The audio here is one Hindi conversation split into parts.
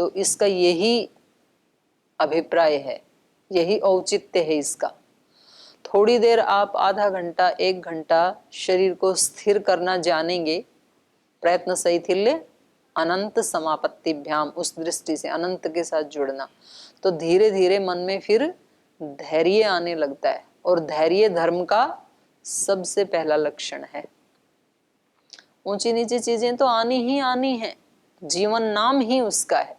तो इसका यही अभिप्राय है, यही औचित्य है इसका। थोड़ी देर आप आधा घंटा 1 घंटा शरीर को स्थिर करना जानेंगे, प्रयत्न शैथिल्य अनंत समापत्तिभ्याम, उस दृष्टि से अनंत के साथ जुड़ना, तो धीरे धीरे मन में फिर धैर्य आने लगता है। और धैर्य धर्म का सबसे पहला लक्षण है। ऊंची नीची चीजें तो आनी ही आनी है, जीवन नाम ही उसका है।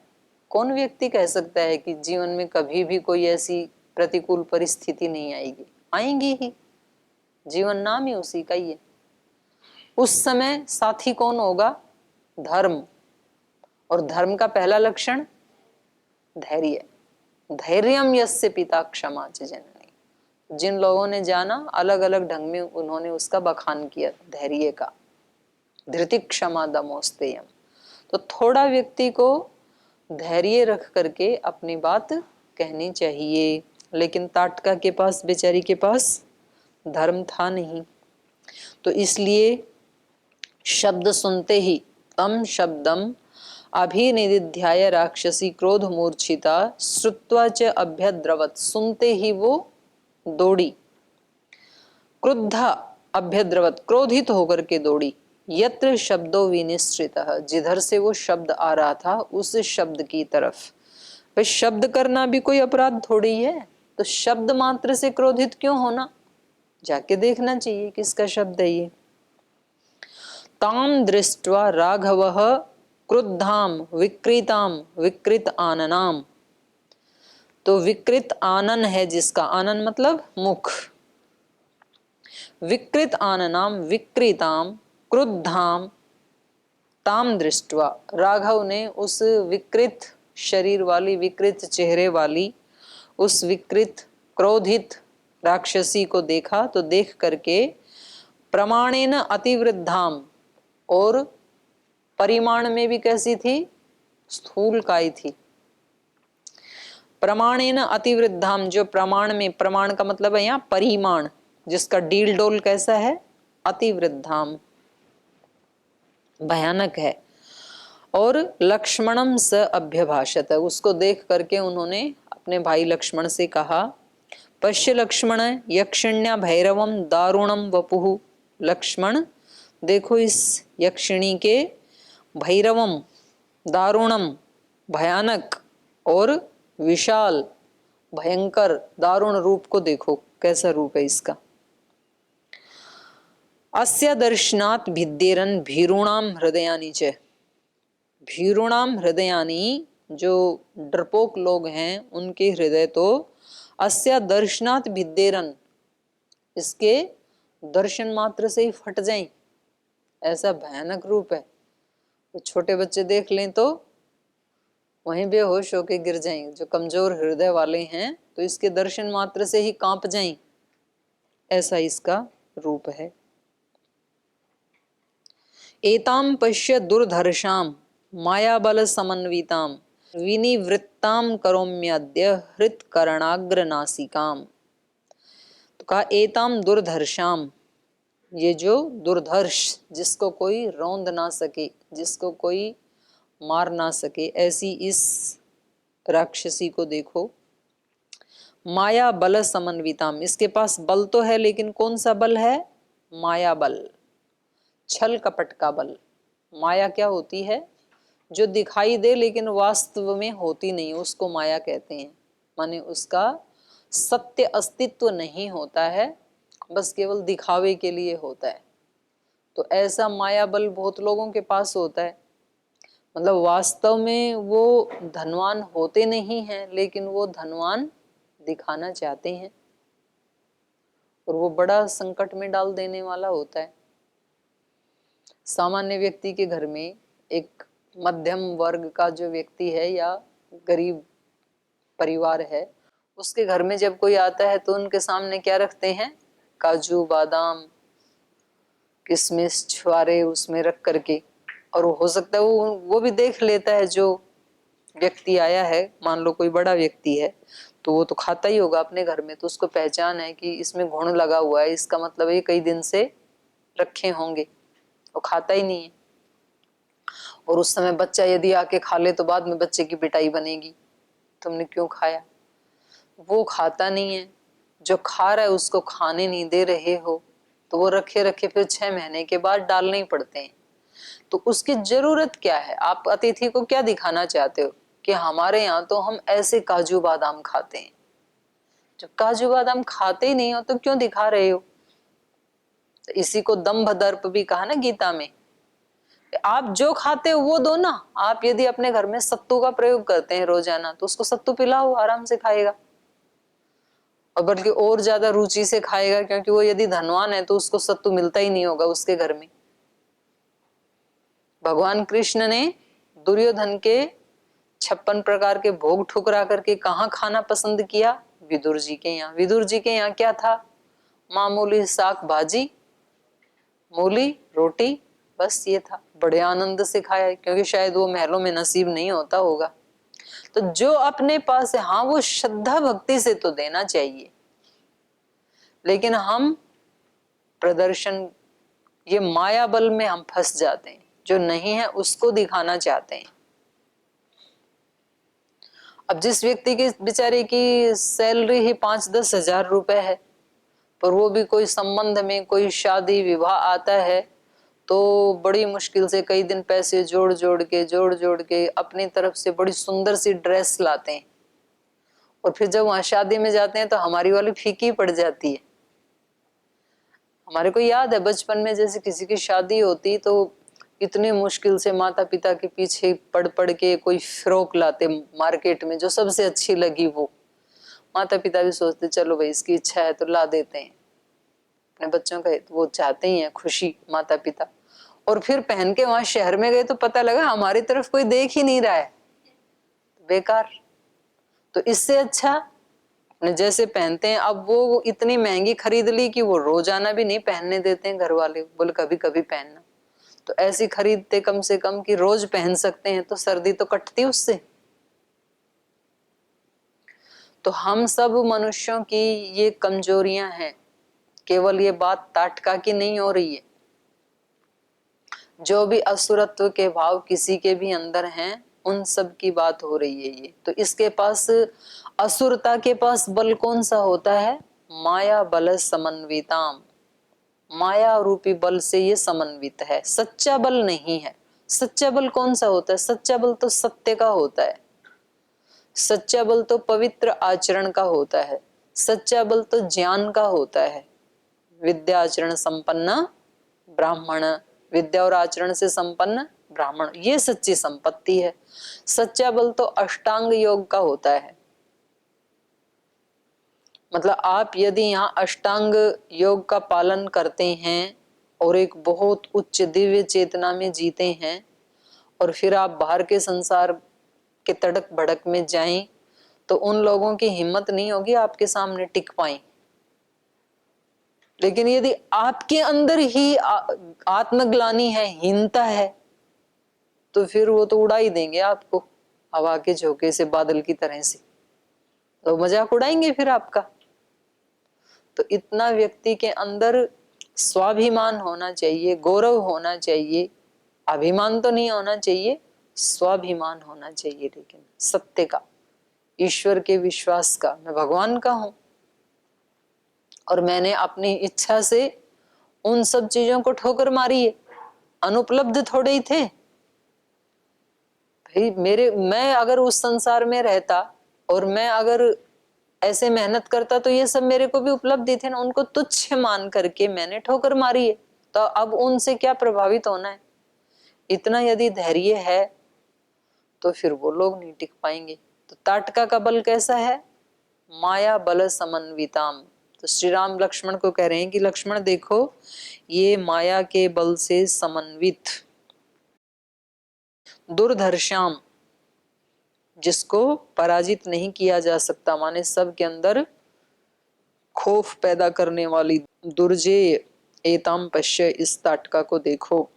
कौन व्यक्ति कह सकता है कि जीवन में कभी भी कोई ऐसी प्रतिकूल परिस्थिति नहीं आएगी? आएंगी ही, जीवन नाम ही उसी का ही है। उस समय साथी कौन होगा? धर्म। और धर्म का पहला लक्षण धैर्य। धैर्यम यस्य पिता क्षमा च जननी। जिन लोगों ने जाना, अलग अलग ढंग में उन्होंने उसका बखान किया धैर्य का। धृति क्षमा दमोस्तेयम। तो थोड़ा व्यक्ति को धैर्य रख करके अपनी बात कहनी चाहिए। लेकिन ताटका के पास, बेचारी के पास धर्म था नहीं, तो इसलिए शब्द सुनते ही तम शब्दम अभिनिधिध्याय राक्षसी क्रोध मूर्छिता श्रुत्वा च अभ्यद्रवत। सुनते ही वो दौड़ी, क्रुद्धा अभ्यद्रवत, क्रोधित होकर के दौड़ी। यत्र शब्दों विनिश्चितः, जिधर से वो शब्द आ रहा था उस शब्द की तरफ। भाई शब्द करना भी कोई अपराध थोड़ी है, तो शब्द मात्र से क्रोधित क्यों होना? जाके देखना चाहिए किसका शब्द है ये। ताम दृष्ट्वा राघवः क्रुद्धाम विकृताम विकृत आननाम। तो विकृत आनन है जिसका, आनन मतलब मुख। विकृत आननाम विकृताम क्रुद्धाम ताम दृष्ट्वा, राघव ने उस विकृत शरीर वाली, विकृत चेहरे वाली, उस विकृत क्रोधित राक्षसी को देखा। तो देख करके प्रमाणेन अतिवृद्धाम, और परिमाण में भी कैसी थी? स्थूलकाय थी। प्रमाणेन अतिवृद्धाम, जो प्रमाण में, प्रमाण का मतलब है यहाँ परिमाण, जिसका डील डोल कैसा है? अतिवृद्धाम, भयानक है। और लक्ष्मणम स अभ्यभाषत, उसको देख करके उन्होंने अपने भाई लक्ष्मण से कहा, पश्य लक्ष्मण यक्षिण्या भैरवम दारुणम वपुः। लक्ष्मण देखो इस यक्षिणी के भैरवम, दारुणम, भयानक और विशाल, भयंकर, दारुण रूप को देखो, कैसा रूप है इसका। अस्य दर्शनात् भिद्येरन भीरूणाम हृदयानि च। भीरूणाम हृदयानि, जो डरपोक लोग हैं उनके हृदय तो अस्य दर्शनात् भिद्येरन, इसके दर्शन मात्र से ही फट जाएं, ऐसा भयानक रूप है। तो छोटे बच्चे देख लें तो वहीं बेहोश होके गिर जाएं, जो कमजोर हृदय वाले हैं तो इसके दर्शन मात्र से ही कांप जाएं, ऐसा इसका रूप है। एताम पश्य दुर्धर्षाम मायाबल समन्विताम विनिवृत्ताम करोम्यद्य हृत्करणाग्र नासिकाम। तो कहा एताम दुर्धर्षाम, ये जो दुर्धर्ष, जिसको कोई रौंद ना सके, जिसको कोई मार ना सके, ऐसी इस राक्षसी को देखो। माया बल समन्विताम, इसके पास बल तो है, लेकिन कौन सा बल है? माया बल, छल कपट का बल। माया क्या होती है? जो दिखाई दे लेकिन वास्तव में होती नहीं, उसको माया कहते हैं। माने उसका सत्य अस्तित्व नहीं होता है, बस केवल दिखावे के लिए होता है। तो ऐसा माया बल बहुत लोगों के पास होता है। मतलब वास्तव में वो धनवान होते नहीं हैं, लेकिन वो धनवान दिखाना चाहते हैं, और वो बड़ा संकट में डाल देने वाला होता है। सामान्य व्यक्ति के घर में, एक मध्यम वर्ग का जो व्यक्ति है या गरीब परिवार है, उसके घर में जब कोई आता है तो उनके सामने क्या रखते हैं? काजू बादाम किशमिश छुआरे उसमें रख करके, और हो सकता है वो भी देख लेता है, जो व्यक्ति आया है, मान लो कोई बड़ा व्यक्ति है, तो वो तो खाता ही होगा अपने घर में, तो उसको पहचान है कि इसमें घुन लगा हुआ है, इसका मतलब ये कई दिन से रखे होंगे, वो खाता ही नहीं है। और उस समय बच्चा यदि आके खा ले तो बाद में बच्चे की पिटाई बनेगी, तुमने क्यों खाया। वो खाता नहीं है, जो खा रहा है उसको खाने नहीं दे रहे हो, तो वो रखे रखे फिर 6 महीने के बाद डालने ही पड़ते हैं। तो उसकी जरूरत क्या है। आप अतिथि को क्या दिखाना चाहते हो कि हमारे यहाँ तो हम ऐसे काजू बादाम खाते हैं। जब काजू बादाम खाते ही नहीं हो तो क्यों दिखा रहे हो। तो इसी को दंभ दर्प भी कहा ना गीता में। आप जो खाते हो वो दो ना। आप यदि अपने घर में सत्तू का प्रयोग करते हैं रोजाना तो उसको सत्तू पिलाओ, आराम से खाएगा, और बल्कि और ज्यादा रुचि से खाएगा, क्योंकि वो यदि धनवान है तो उसको सत्तू मिलता ही नहीं होगा उसके घर में। भगवान कृष्ण ने दुर्योधन के 56 प्रकार के भोग ठुकरा करके कहाँ खाना पसंद किया, विदुर जी के यहाँ। विदुर जी के यहाँ क्या था, मामूली साग भाजी, मूली रोटी, बस ये था। बड़े आनंद से खाया, क्योंकि शायद वो महलों में नसीब नहीं होता होगा। तो जो अपने पास है, हाँ वो श्रद्धा भक्ति से तो देना चाहिए, लेकिन हम प्रदर्शन, ये माया बल में हम फंस जाते हैं। जो नहीं है उसको दिखाना चाहते हैं। अब जिस व्यक्ति की बेचारे की सैलरी ही 5-10 हजार रुपए है, पर वो भी कोई संबंध में कोई शादी विवाह आता है तो बड़ी मुश्किल से कई दिन पैसे जोड़ जोड़ के अपनी तरफ से बड़ी सुंदर सी ड्रेस लाते हैं, और फिर जब वहां शादी में जाते हैं तो हमारी वाली फीकी पड़ जाती है। हमारे को याद है बचपन में जैसे किसी की शादी होती तो इतने मुश्किल से माता पिता के पीछे पड़ के कोई फ्रॉक लाते मार्केट में, जो सबसे अच्छी लगी वो। माता पिता भी सोचते चलो भाई इसकी इच्छा है तो ला देते हैं अपने बच्चों का, वो चाहते ही हैं खुशी माता पिता। और फिर पहन के वहां शहर में गए तो पता लगा हमारी तरफ कोई देख ही नहीं रहा है, बेकार। तो इससे अच्छा अपने जैसे पहनते हैं। अब वो इतनी महंगी खरीद ली कि वो रोजाना भी नहीं पहनने देते हैं घर वाले, बोले कभी कभी पहनना। तो ऐसी खरीदते कम से कम कि रोज पहन सकते हैं, तो सर्दी तो कटती उससे। तो हम सब मनुष्यों की ये कमजोरियां हैं। केवल ये बात ताटका की नहीं हो रही है, जो भी असुरत्व के भाव किसी के भी अंदर हैं उन सब की बात हो रही है ये। तो इसके पास असुरता के पास बल कौन सा होता है, माया बल समन्विताम। माया रूपी बल से ये समन्वित है, सच्चा बल नहीं है। सच्चा बल कौन सा होता है, सच्चा बल तो सत्य का होता है। सच्चा बल तो पवित्र आचरण का होता है। सच्चा बल तो ज्ञान का होता है। विद्या आचरण संपन्न ब्राह्मण, विद्या और आचरण से संपन्न ब्राह्मण, ये सच्ची संपत्ति है। सच्चा बल तो अष्टांग योग का होता है। मतलब आप यदि यहाँ अष्टांग योग का पालन करते हैं और एक बहुत उच्च दिव्य चेतना में जीते हैं, और फिर आप बाहर के संसार के तड़क भड़क में जाएं, तो उन लोगों की हिम्मत नहीं होगी आपके सामने टिक पाए। लेकिन यदि आपके अंदर ही आत्मग्लानि है, हीनता है, तो फिर वो तो उड़ा ही देंगे आपको हवा के झोंके से, बादल की तरह से, तो मजाक उड़ाएंगे फिर आपका। तो इतना व्यक्ति के अंदर स्वाभिमान होना चाहिए, गौरव होना चाहिए। अभिमान तो नहीं होना चाहिए, स्वाभिमान होना चाहिए, लेकिन सत्य का, ईश्वर के विश्वास का, मैं भगवान का हूं और मैंने अपनी इच्छा से उन सब चीजों को ठोकर मारी है। अनुपलब्ध थोड़े ही थे भाई मेरे। मैं अगर उस संसार में रहता और मैं अगर ऐसे मेहनत करता तो ये सब मेरे को भी उपलब्धि थे ना। उनको तुच्छ मान करके मैंने ठोकर मारी है, तो अब उनसे क्या प्रभावित होना है। इतना यदि धैर्य है तो फिर वो लोग नहीं टिक पाएंगे। तो ताटका का बल कैसा है, माया बल समन्विताम। तो श्री राम लक्ष्मण को कह रहे हैं कि लक्ष्मण देखो ये माया के बल से समन्वित दुर्धर्षाम, जिसको पराजित नहीं किया जा सकता, माने सब के अंदर खौफ पैदा करने वाली दुर्जेय एताम पश्य, इस ताटका को देखो।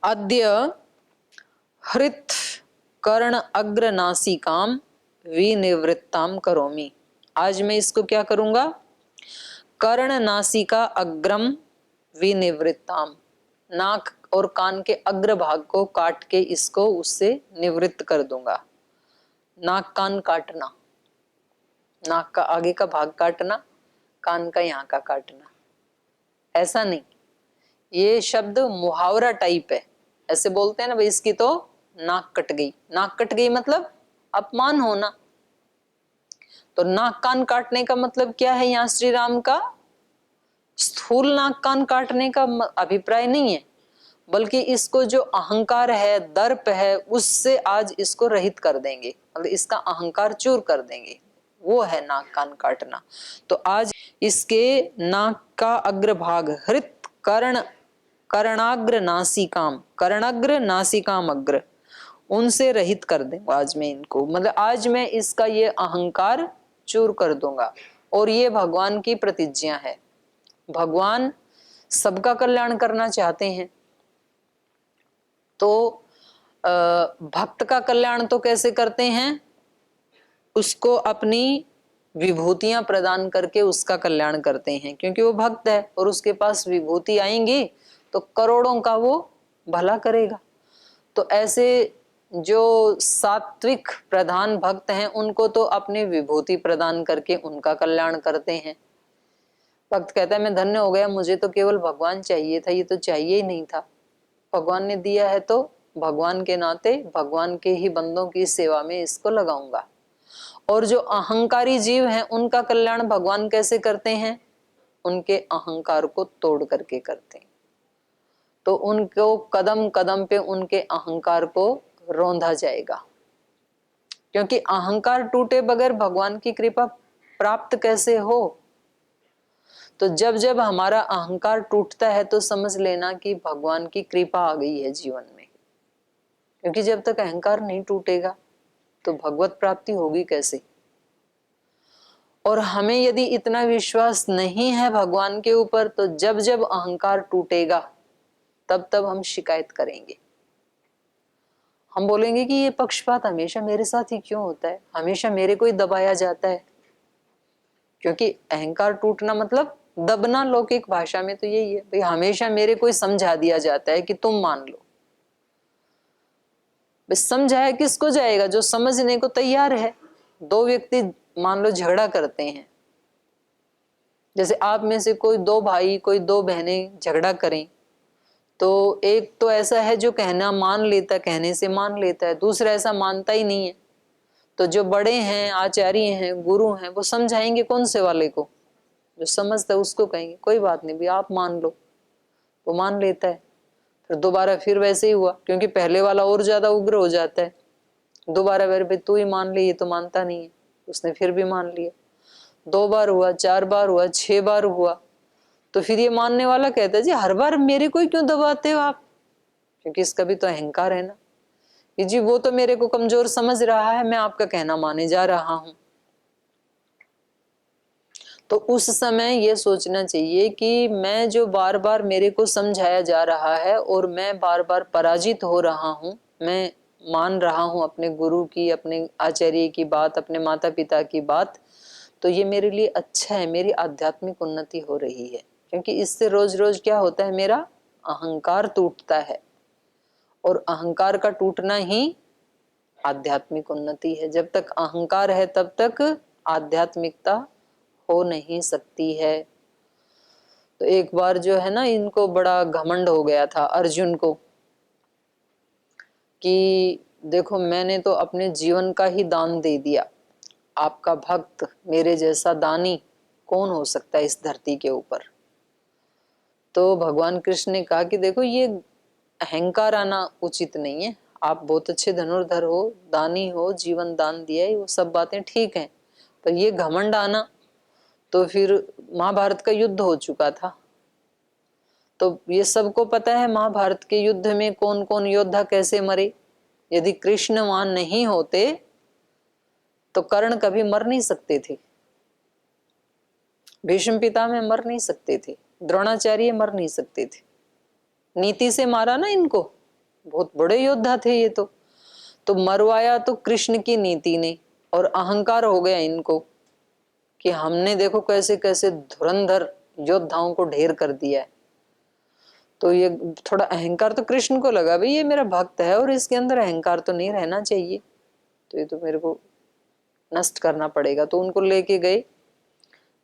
अद्य हृत कर्ण अग्र नासिकाम विनिवृत्ताम करोमि। आज मैं इसको क्या करूंगा, कर्ण नासिका अग्रम विनिवृत्ताम, नाक और कान के अग्रभाग को काट के इसको उससे निवृत्त कर दूंगा। नाक कान काटना, नाक का आगे का भाग काटना, कान का यहाँ का काटना, ऐसा नहीं। ये शब्द मुहावरा टाइप है, ऐसे बोलते हैं ना भाई इसकी तो नाक कट गई। नाक कट गई मतलब अपमान होना। तो नाक कान काटने का मतलब क्या है? यहाँ श्री राम का स्थूल नाक कान काटने का अभिप्राय नहीं है, बल्कि इसको जो अहंकार है, दर्प है, उससे आज इसको रहित कर देंगे, मतलब इसका अहंकार चूर कर देंगे, वो है नाक कान काटना। तो आज इसके नाक का अग्रभाग हृत कर्ण कर्णाग्र नासिकाम, कर्णाग्र नासिकाम अग्र, उनसे रहित कर देंगे आज मैं इनको, मतलब आज मैं इसका ये अहंकार चूर कर दूंगा। और ये भगवान की प्रतिज्ञा है। भगवान सबका कल्याण करना चाहते हैं, तो भक्त का कल्याण तो कैसे करते हैं? उसको अपनी विभूतियां प्रदान करके उसका कल्याण करते हैं, क्योंकि वो भक्त है और उसके पास विभूति आएंगी तो करोड़ों का वो भला करेगा। तो ऐसे जो सात्विक प्रधान भक्त हैं उनको तो अपनी विभूति प्रदान करके उनका कल्याण करते हैं। भक्त कहता है मैं धन्य हो गया, मुझे तो केवल भगवान चाहिए था, ये तो चाहिए ही नहीं था। भगवान ने दिया है तो भगवान के नाते भगवान के ही बंदों की सेवा में इसको लगाऊंगा। और जो अहंकारी जीव हैं उनका कल्याण भगवान कैसे करते हैं? उनके अहंकार को तोड़ करके करते हैं। तो उनको कदम कदम पे उनके अहंकार को रौंदा जाएगा, क्योंकि अहंकार टूटे बगैर भगवान की कृपा प्राप्त कैसे हो? तो जब जब हमारा अहंकार टूटता है तो समझ लेना कि भगवान की कृपा आ गई है जीवन में, क्योंकि जब तक अहंकार नहीं टूटेगा तो भगवत प्राप्ति होगी कैसे? और हमें यदि इतना विश्वास नहीं है भगवान के ऊपर, तो जब जब अहंकार टूटेगा तब तब हम शिकायत करेंगे। हम बोलेंगे कि ये पक्षपात हमेशा मेरे साथ ही क्यों होता है, हमेशा मेरे को ही दबाया जाता है। क्योंकि अहंकार टूटना मतलब दबना, लौकिक भाषा में तो यही है भाई, हमेशा मेरे को ही समझा दिया जाता है कि तुम मान लो। समझाया किसको जाएगा? जो समझने को तैयार है। दो व्यक्ति मान लो झगड़ा करते हैं, जैसे आप में से कोई दो भाई, कोई दो बहनें झगड़ा करें, तो एक तो ऐसा है जो कहना मान लेता है, कहने से मान लेता है, दूसरा ऐसा मानता ही नहीं है। तो जो बड़े हैं, आचार्य हैं, गुरु हैं, वो समझाएंगे कौन से वाले को? जो समझता है उसको कहेंगे कोई बात नहीं भी आप मान लो, वो मान लेता है। फिर दोबारा फिर वैसे ही हुआ, क्योंकि पहले वाला और ज्यादा उग्र हो जाता है। दोबारा फिर भाई तू ही मान ले, ये तो मानता नहीं है, उसने फिर भी मान लिया। 2 बार हुआ, 4 बार हुआ, 6 बार हुआ, तो फिर ये मानने वाला कहता है जी हर बार मेरे को ही क्यों दबाते हो आप? क्योंकि इसका भी तो अहंकार है ना कि जी वो तो मेरे को कमजोर समझ रहा है, मैं आपका कहना माने जा रहा हूं। तो उस समय ये सोचना चाहिए कि मैं जो बार बार मेरे को समझाया जा रहा है और मैं बार बार पराजित हो रहा हूं, मैं मान रहा हूं अपने गुरु की, अपने आचार्य की बात, अपने माता पिता की बात, तो ये मेरे लिए अच्छा है, मेरी आध्यात्मिक उन्नति हो रही है। क्योंकि इससे रोज रोज क्या होता है, मेरा अहंकार टूटता है, और अहंकार का टूटना ही आध्यात्मिक उन्नति है। जब तक अहंकार है तब तक आध्यात्मिकता हो नहीं सकती है। तो एक बार जो है ना, इनको बड़ा घमंड हो गया था अर्जुन को कि देखो मैंने तो अपने जीवन का ही दान दे दिया, आपका भक्त मेरे जैसा दानी कौन हो सकता है इस धरती के ऊपर। तो भगवान कृष्ण ने कहा कि देखो ये अहंकार आना उचित नहीं है, आप बहुत अच्छे धनुर्धर हो, दानी हो, जीवन दान दिया है, वो सब बातें ठीक हैं, पर ये घमंड आना, तो फिर महाभारत का युद्ध हो चुका था। तो ये सबको पता है महाभारत के युद्ध में कौन कौन योद्धा कैसे मरे। यदि कृष्ण वहां नहीं होते तो कर्ण कभी मर नहीं सकते थे, भीष्म पितामह मर नहीं सकते थे, द्रोणाचार्य मर नहीं सकते थे। नीति से मारा ना इनको, बहुत बड़े योद्धा थे ये तो मरवाया तो कृष्ण की नीति ने, और अहंकार हो गया इनको कि हमने देखो कैसे कैसे धुरंधर योद्धाओं को ढेर कर दिया है। तो ये थोड़ा अहंकार तो कृष्ण को लगा, भाई ये मेरा भक्त है और इसके अंदर अहंकार तो नहीं रहना चाहिए, तो ये तो मेरे को नष्ट करना पड़ेगा। तो उनको लेके गए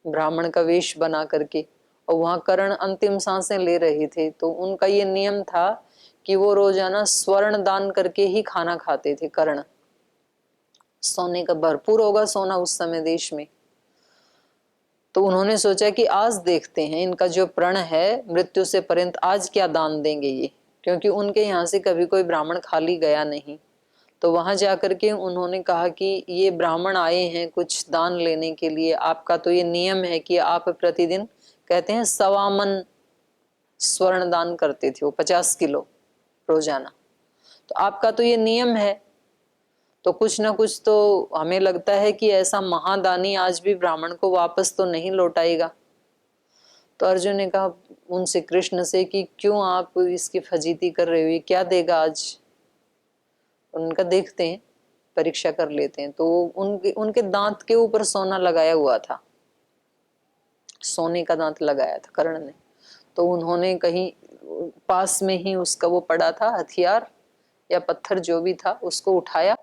ब्राह्मण का वेश बना करके, और वहां कर्ण अंतिम सांसें ले रहे थे। तो उनका ये नियम था कि वो रोजाना स्वर्ण दान करके ही खाना खाते थे। कर्ण, सोने का भरपूर होगा सोना उस समय देश में। तो उन्होंने सोचा कि आज देखते हैं इनका जो प्रण है मृत्यु से पर्यंत, आज क्या दान देंगे ये, क्योंकि उनके यहाँ से कभी कोई ब्राह्मण खाली गया नहीं। तो वहां जाकर के उन्होंने कहा कि ये ब्राह्मण आए हैं कुछ दान लेने के लिए, आपका तो ये नियम है कि आप प्रतिदिन, कहते हैं 1.25 मन स्वर्ण दान करते थे वो, 50 किलो रोजाना, तो आपका तो ये नियम है, तो कुछ ना कुछ तो हमें लगता है कि ऐसा महादानी आज भी ब्राह्मण को वापस तो नहीं लौटाएगा। तो अर्जुन ने कहा उनसे, कृष्ण से, कि क्यों आप इसकी फजीती कर रहे हो, ये क्या देगा आज। उनका देखते हैं, परीक्षा कर लेते हैं। तो उनके उनके दांत के ऊपर सोना लगाया हुआ था, सोने का दांत लगाया था कर्ण ने। तो उन्होंने कहीं पास में ही उसका वो पड़ा था हथियार या पत्थर जो भी था, उसको उठाया,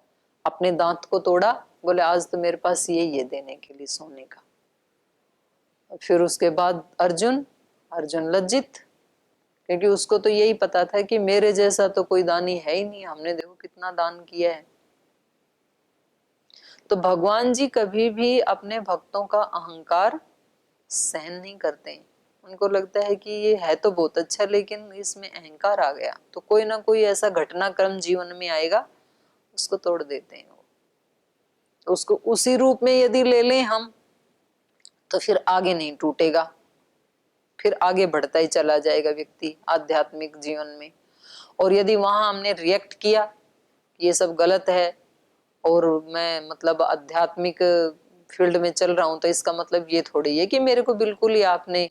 अपने दांत को तोड़ा, बोले आज तो मेरे पास यही है देने के लिए सोने का। फिर उसके बाद अर्जुन अर्जुन लज्जित, क्योंकि उसको तो यही पता था कि मेरे जैसा तो कोई दानी है ही नहीं, हमने देखो कितना दान किया है। तो भगवान जी कभी भी अपने भक्तों का अहंकार सहन नहीं करते हैं। उनको लगता है कि ये है तो बहुत अच्छा, लेकिन इसमें अहंकार आ गया तो कोई ना कोई ऐसा घटनाक्रम जीवन में आएगा, उसको तोड़ देते हैं वो। तो उसको उसी रूप में यदि ले लें हम, तो फिर आगे नहीं टूटेगा, फिर आगे बढ़ता ही चला जाएगा व्यक्ति आध्यात्मिक जीवन में। और यदि वहां हमने रिएक्ट किया कि ये सब गलत है और मैं मतलब आध्यात्मिक फील्ड में चल रहा हूं, तो इसका मतलब ये थोड़ी है कि मेरे को बिल्कुल ही आपने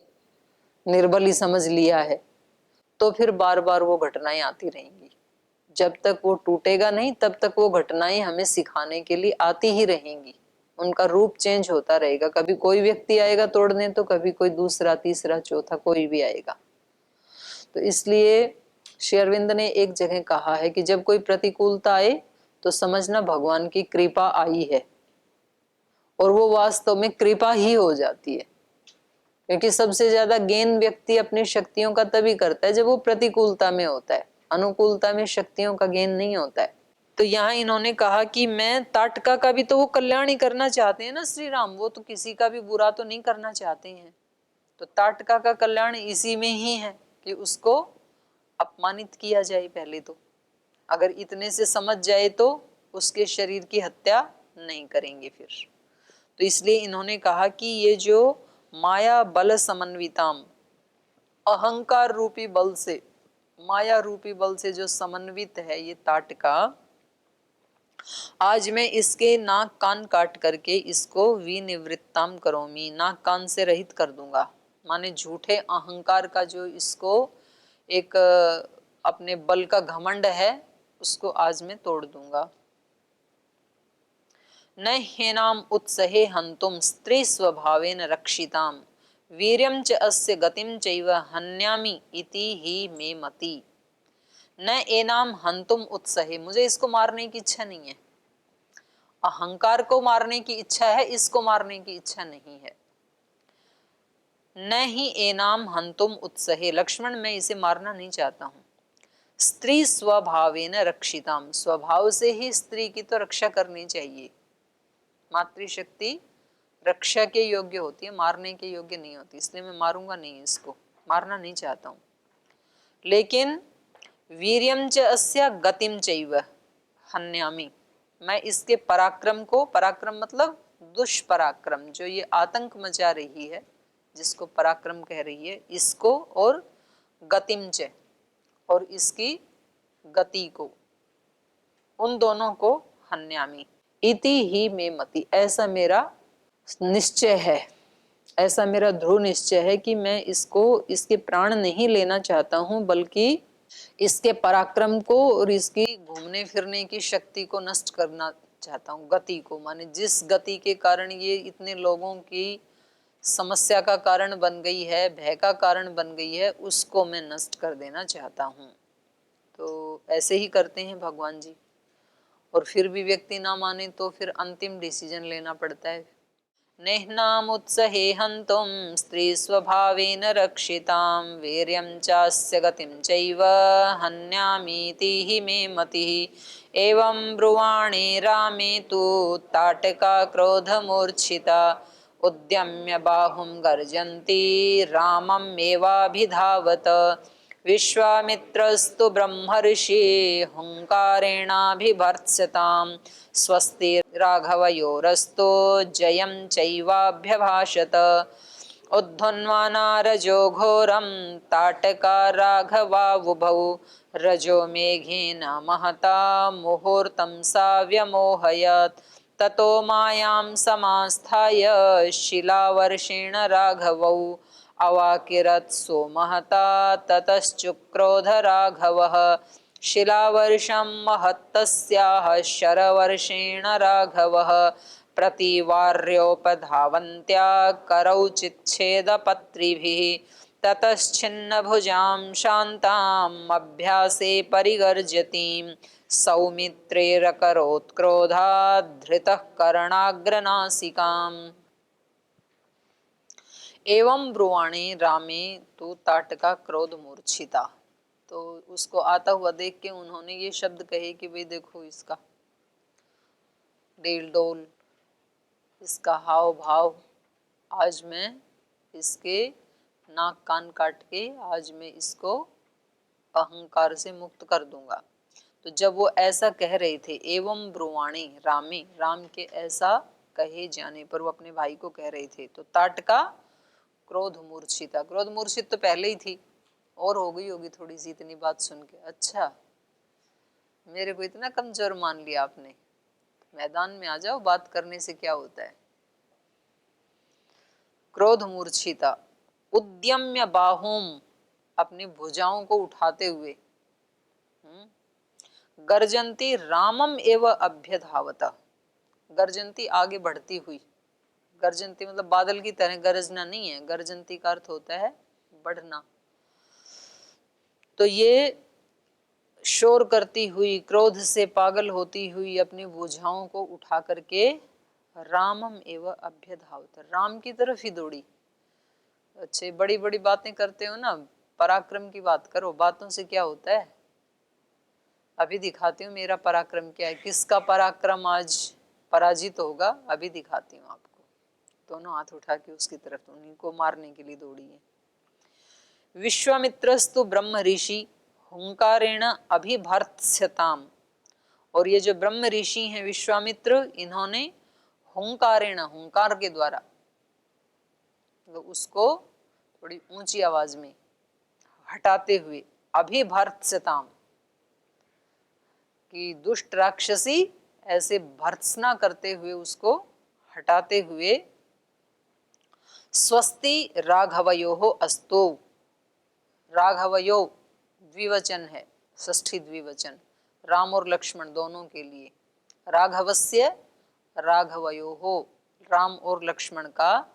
निर्बल ही समझ लिया है। तो फिर बार बार वो घटनाएं आती रहेंगी, जब तक वो टूटेगा नहीं तब तक वो घटनाएं हमें सिखाने के लिए आती ही रहेंगी। उनका रूप चेंज होता रहेगा, कभी कोई व्यक्ति आएगा तोड़ने, तो कभी कोई दूसरा तीसरा चौथा कोई भी आएगा। तो इसलिए श्री अरविंद ने एक जगह कहा है कि जब कोई प्रतिकूलता आए तो समझना भगवान की कृपा आई है, और वो वास्तव में कृपा ही हो जाती है। क्योंकि सबसे ज्यादा गेन व्यक्ति अपनी शक्तियों का तभी करता है जब वो प्रतिकूलता में होता है, अनुकूलता में शक्तियों का गेन नहीं होता है। तो यहाँ इन्होंने कहा कि मैं ताटका का भी तो वो कल्याण ही करना चाहते हैं ना श्री राम, वो तो किसी का भी बुरा तो नहीं करना चाहते हैं। तो ताटका का कल्याण इसी में ही है कि उसको अपमानित किया जाए पहले तो, अगर इतने से समझ जाए तो उसके शरीर की हत्या नहीं करेंगे फिर। तो इसलिए इन्होंने कहा कि ये जो माया बल समन्विताम, अहंकार रूपी बल से, माया रूपी बल से जो समन्वित है ये ताटका, आज मैं इसके नाक कान काट करके इसको विनिवृत्ताम करोमी, नाक कान से रहित कर दूंगा। माने झूठे अहंकार का जो इसको एक अपने बल का घमंड है, उसको आज मैं तोड़ दूंगा। न हेनाम उत्सहे हंतुम स्त्री स्वभावेन रक्षिताम वीर्यम च अस्य गतिम चैव हन्यामि इति ही मे मति। न एनाम हंतुम उत्सहे, मुझे इसको मारने की इच्छा नहीं है, अहंकार को मारने की इच्छा है, इसको मारने की इच्छा नहीं है। न ही एनाम हंतुम उत्सहे, लक्ष्मण मैं इसे मारना नहीं चाहता हूं। स्त्री स्वभावेन रक्षिताम, स्वभाव से ही स्त्री की तो रक्षा करनी चाहिए। मातृशक्ति रक्षा के योग्य होती है, मारने के योग्य नहीं होती, इसलिए मैं मारूंगा नहीं, इसको मारना नहीं चाहता हूं। लेकिन वीर्यम च अस्य गतिम चैव हन्यामि, मैं इसके पराक्रम को, पराक्रम मतलब दुष्पराक्रम, जो ये आतंक मचा रही है जिसको पराक्रम कह रही है, इसको, और गतिम च, और इसकी गति को, उन दोनों को हन्यामि इति ही मे मति, ऐसा मेरा निश्चय है, ऐसा मेरा दृढ़ निश्चय है कि मैं इसको, इसके प्राण नहीं लेना चाहता हूं, बल्कि इसके पराक्रम को और इसकी घूमने फिरने की शक्ति को नष्ट करना चाहता हूँ। गति को, माने जिस गति के कारण ये इतने लोगों की समस्या का कारण बन गई है, भय का कारण बन गई है, उसको मैं नष्ट कर देना चाहता हूँ। तो ऐसे ही करते हैं भगवान जी। और फिर भी व्यक्ति ना माने तो फिर अंतिम डिसीजन लेना पड़ता है। नेह्नामुत्सहे हन्तुं स्त्री स्वभावेन रक्षितां वीर्यं चास्य गतिं चैव हन्यामीति हि मे मतिः। एवं ब्रुवाणे रामे तु ताटका क्रोधमूर्छिता उद्यम्य बाहुं गर्जन्ती राममेवाभिधावत। विश्वामित्रस्तु ब्रह्मर्षि हुंकारेणाभिभर्त्सतां स्वस्ति राघवयोरस्तो जयं चैवाभ्यभाषत। उद्धन्वानारजो घोरं ताटका राघवावुभौ रजो मेघेन महता मुहूर्तं सा व्यमोहयत्। ततो मायां समास्थाय शिलावर्षेण राघवौ अवाकिरत् सोमहता ततश्चुक्रोध राघवः। शिलावर्षं महत्तस्याः शरवर्षेण राघवः प्रतिवार्योपधावन्त्या करौ चिच्छेदपत्रिभिः। ततश्छिन्नभुजां शान्ताम् अभ्यासे परिगर्जतीं सौमित्रेरकरोत्क्रोधात् धृतः कर्णाग्रनासिकाम्। एवं ब्रुवाणे रामे तो ताटका क्रोध मूर्छिता। तो उसको आता हुआ देख के उन्होंने ये शब्द कहे कि भाई देखो इसका डेल डोल, इसका हाव भाव, आज मैं इसके नाक कान काट के आज मैं इसको अहंकार से मुक्त कर दूंगा। तो जब वो ऐसा कह रहे थे, एवं ब्रुवाणे रामे, राम के ऐसा कहे जाने पर वो अपने भाई को कह रहे थे, तो ताटका क्रोध मूर्छिता, क्रोध मूर्छित तो पहले ही थी और हो गई होगी थोड़ी सी इतनी बात सुन के। अच्छा मेरे को इतना कमजोर मान लिया आपने, मैदान में आ जाओ, बात करने से क्या होता है। क्रोध मूर्छिता उद्यम्य बाहुम, अपनी भुजाओं को उठाते हुए, गर्जंती रामम एव अभ्यधावता, गर्जंती आगे बढ़ती हुई, गर्जंती मतलब बादल की तरह गरजना नहीं है, गर्जंती का अर्थ होता है बढ़ना। तो ये शोर करती हुई, क्रोध से पागल होती हुई अपनी भुजाओं को उठा करके रामम एवं अभ्यधावत, राम की तरफ ही दौड़ी। अच्छे बड़ी बड़ी बातें करते हो ना, पराक्रम की बात करो, बातों से क्या होता है। अभी दिखाती हूँ मेरा पराक्रम क्या है, किसका पराक्रम आज पराजित होगा, अभी दिखाती हूँ आपको। दोनों हाथ उठा के उसकी तरफ उन्हीं को मारने के लिए दौड़ी है। विश्वामित्रस्तु ब्रह्म ऋषि हुंकारेण अभिभर्त्स्यताम, और ये जो ब्रह्म ऋषि हैं विश्वामित्र, इन्होंने हुंकारेण, हुंकार के द्वारा, तो उसको थोड़ी ऊंची आवाज में हटाते हुए, अभिभर्त्स्यताम कि दुष्ट राक्षसी, ऐसे भर्त्सना करते हुए उसको हटाते हुए, स्वस्ति राघवयोः अस्तु, राघवयो द्विवचन है, षष्ठी द्विवचन, राम और लक्ष्मण दोनों के लिए, राघवस्य राघवयोः, राम और लक्ष्मण का,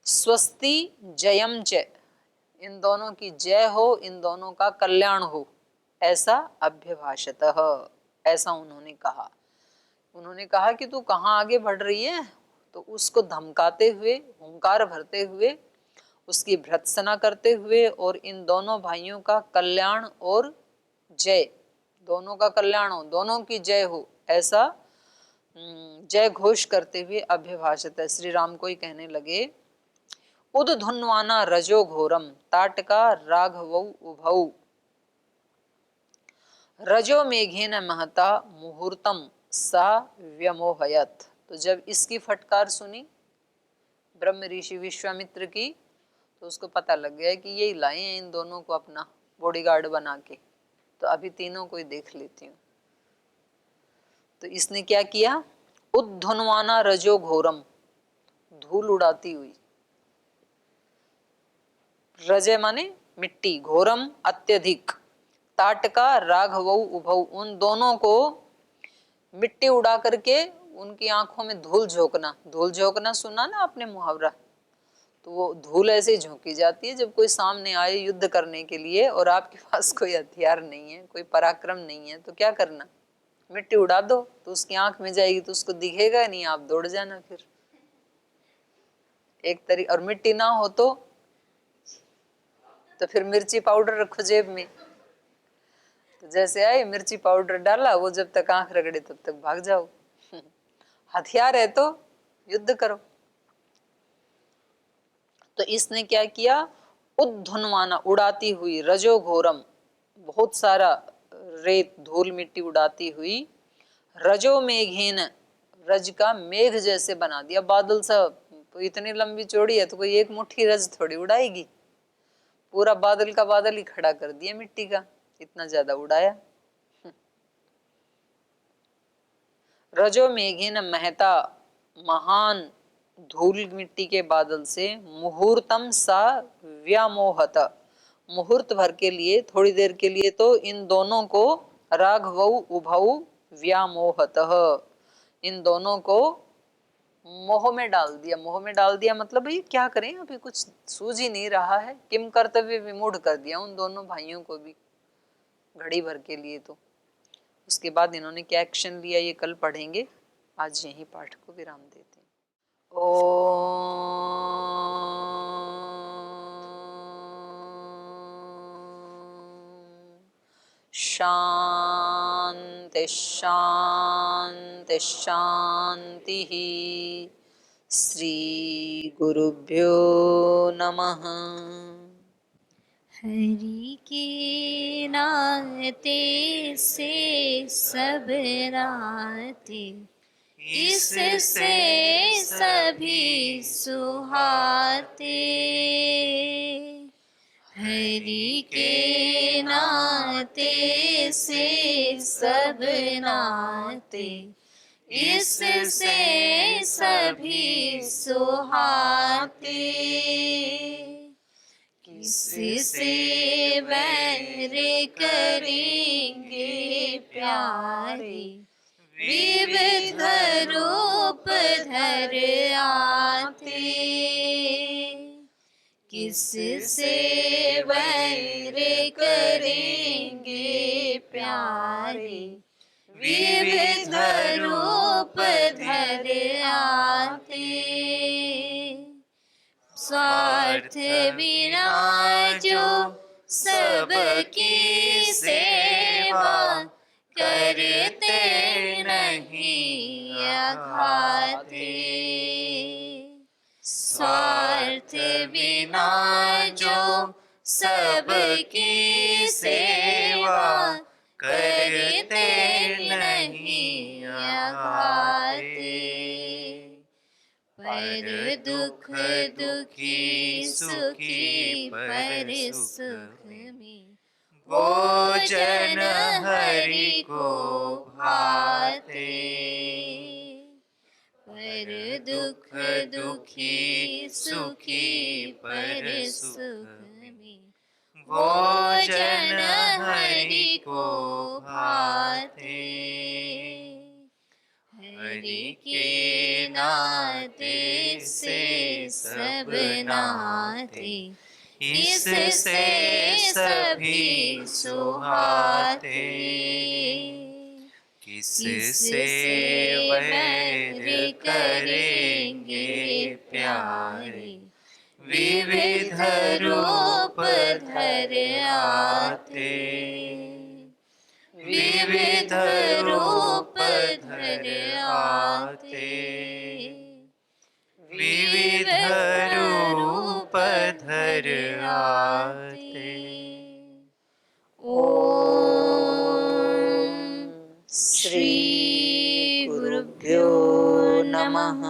स्वस्ति जयम च, इन दोनों की जय हो, इन दोनों का कल्याण हो, ऐसा अभ्यभाषतः, ऐसा उन्होंने कहा। उन्होंने कहा कि तू कहाँ आगे बढ़ रही है, तो उसको धमकाते हुए, हुंकार भरते हुए, उसकी भर्त्सना करते हुए, और इन दोनों भाइयों का कल्याण और जय, दोनों का कल्याण हो, दोनों की जय हो, ऐसा जय घोष करते हुए अभ्यभाषित है। श्री राम को ही कहने लगे, उद्धुन्वाना रजो घोरम ताटका राघवौ उभौ रजो मेघेन महता मुहूर्तम सा व्यमोहयत। तो जब इसकी फटकार सुनी ब्रह्म ऋषि विश्वामित्र की, तो उसको पता लग गया कि यही लाए हैं इन दोनों को अपना बॉडीगार्ड बना के, तो अभी तीनों को ही देख लेती हूँ। तो इसने क्या किया, उद्धुन्वाना रजो घोरम, धूल उड़ाती हुई, रजे माने मिट्टी, घोरम अत्यधिक, ताटका राघवौ उभौ, उन दोनों को मिट्टी उड़ा करके उनकी आंखों में धूल झोंकना, धूल झोंकना सुना ना आपने मुहावरा, तो वो धूल ऐसे ही झोंकी जाती है। जब कोई सामने आए युद्ध करने के लिए और आपके पास कोई हथियार नहीं है, कोई पराक्रम नहीं है, तो क्या करना? मिट्टी उड़ा दो, तो उसकी आंख में जाएगी तो उसको दिखेगा नहीं, आप दौड़ जाना फिर। एक तरीका। और मिट्टी ना हो तो फिर मिर्ची पाउडर रखो जेब में। तो जैसे आए मिर्ची पाउडर डाला, वो जब तक आंख रगड़े तब तक भाग जाओ। हथियार है तो युद्ध करो। तो इसने क्या किया? उद्धुन्वाना, उड़ाती हुई, रजोघोरम, बहुत सारा रेत धूल मिट्टी उड़ाती हुई, रजो मेघेन, रज का मेघ जैसे बना दिया, बादल सा। तो इतनी लंबी चौड़ी है तो कोई एक मुट्ठी रज थोड़ी उड़ाएगी, पूरा बादल का बादल ही खड़ा कर दिया मिट्टी का, इतना ज्यादा उड़ाया। रजो मेघेन महता, महान धूल मिट्टी के बादल से, मुहूर्तम सा व्यामोहत, मुहूर्त भर के लिए, थोड़ी देर के लिए तो इन दोनों को, राघवौ उभौ व्यामोहत, इन दोनों को मोह में डाल दिया। मोह में डाल दिया मतलब भाई क्या करें, अभी कुछ सूझ ही नहीं रहा है, किम कर्तव्य विमूढ़ कर दिया उन दोनों भाइयों को भी घड़ी भर के लिए। तो उसके बाद इन्होंने क्या एक्शन लिया ये कल पढ़ेंगे। आज यही पाठ को विराम देते हैं। ओम शांति शांति शांति। श्री गुरुभ्यो नमः। हरि के नाते से सब नाते, इससे सभी सुहाते। हरि के नाते से सब नाते, इससे सभी सुहाते। किससे वैर करेंगे प्यारे, विविध रूप धर आते। किससे वैर करेंगे प्यारे, विविध रूप धर आते। स्वार्थ बिना जो सबकी सेवा, करते नहीं अघाते। स्वार्थ बिना जो सबकी सेवा, करते नहीं अघाते। पर दुख दुखी सुखी पर सुख में, भोजन हरि को भाते। पर दुख दुखी सुखी पर सुख में, भोजन हरि को भाते। हरि के नाते से सब नाते, इससे सभी सुहाते। किससे वैर करेंगे प्यारे, विविध रूप धर आते। विविध रूप धर आते। विविध रूप धर आते। ओम श्री गुरुभ्यो नमः।